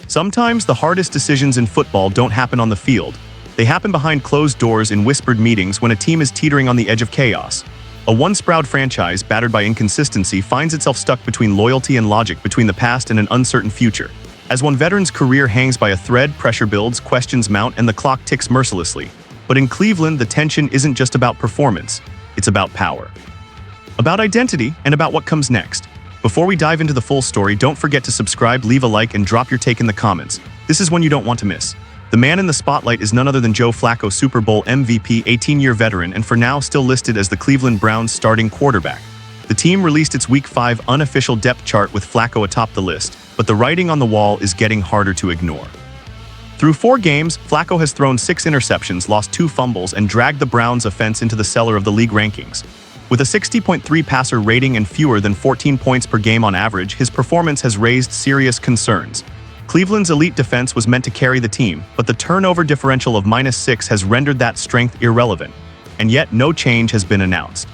Sometimes the hardest decisions in football don't happen on the field. They happen behind closed doors in whispered meetings when a team is teetering on the edge of chaos. A once-proud franchise, battered by inconsistency, finds itself stuck between loyalty and logic, between the past and an uncertain future. As one veteran's career hangs by a thread, pressure builds, questions mount, and the clock ticks mercilessly. But in Cleveland, the tension isn't just about performance. It's about power. About identity, and about what comes next. Before we dive into the full story, don't forget to subscribe, leave a like, and drop your take in the comments. This is one you don't want to miss. The man in the spotlight is none other than Joe Flacco, Super Bowl MVP, 18-year veteran, and for now still listed as the Cleveland Browns' starting quarterback. The team released its Week 5 unofficial depth chart with Flacco atop the list, but the writing on the wall is getting harder to ignore. Through 4 games, Flacco has thrown 6 interceptions, lost 2 fumbles, and dragged the Browns' offense into the cellar of the league rankings. With a 60.3 passer rating and fewer than 14 points per game on average, his performance has raised serious concerns. Cleveland's elite defense was meant to carry the team, but the turnover differential of -6 has rendered that strength irrelevant. And yet, no change has been announced.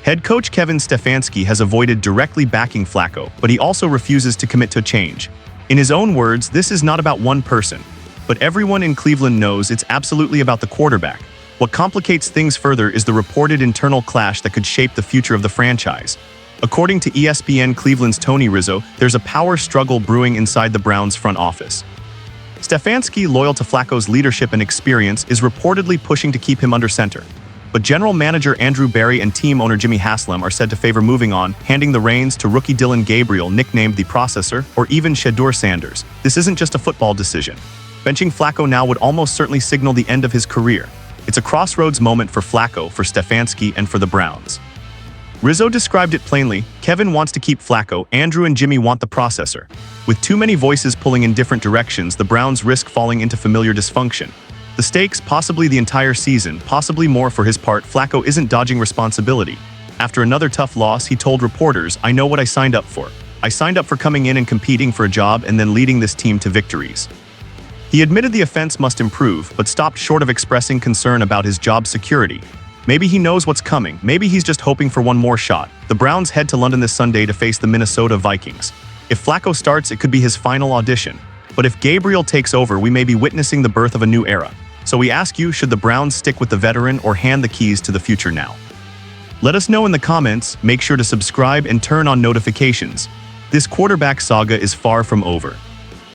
Head coach Kevin Stefanski has avoided directly backing Flacco, but he also refuses to commit to change. In his own words, this is not about one person, but everyone in Cleveland knows it's absolutely about the quarterback. What complicates things further is the reported internal clash that could shape the future of the franchise. According to ESPN Cleveland's Tony Rizzo, there's a power struggle brewing inside the Browns' front office. Stefanski, loyal to Flacco's leadership and experience, is reportedly pushing to keep him under center. But general manager Andrew Berry and team owner Jimmy Haslam are said to favor moving on, handing the reins to rookie Dillon Gabriel, nicknamed the Processor, or even Shedeur Sanders. This isn't just a football decision. Benching Flacco now would almost certainly signal the end of his career. It's a crossroads moment for Flacco, for Stefanski, and for the Browns. Rizzo described it plainly: Kevin wants to keep Flacco, Andrew and Jimmy want the Processor. With too many voices pulling in different directions, the Browns risk falling into familiar dysfunction. The stakes, possibly the entire season, possibly more for his part. Flacco isn't dodging responsibility. After another tough loss, he told reporters, "I know what I signed up for. I signed up for coming in and competing for a job and then leading this team to victories." He admitted the offense must improve, but stopped short of expressing concern about his job security. Maybe he knows what's coming. Maybe he's just hoping for one more shot. The Browns head to London this Sunday to face the Minnesota Vikings. If Flacco starts, it could be his final audition. But if Gabriel takes over, we may be witnessing the birth of a new era. So we ask you, should the Browns stick with the veteran or hand the keys to the future now? Let us know in the comments. Make sure to subscribe and turn on notifications. This quarterback saga is far from over.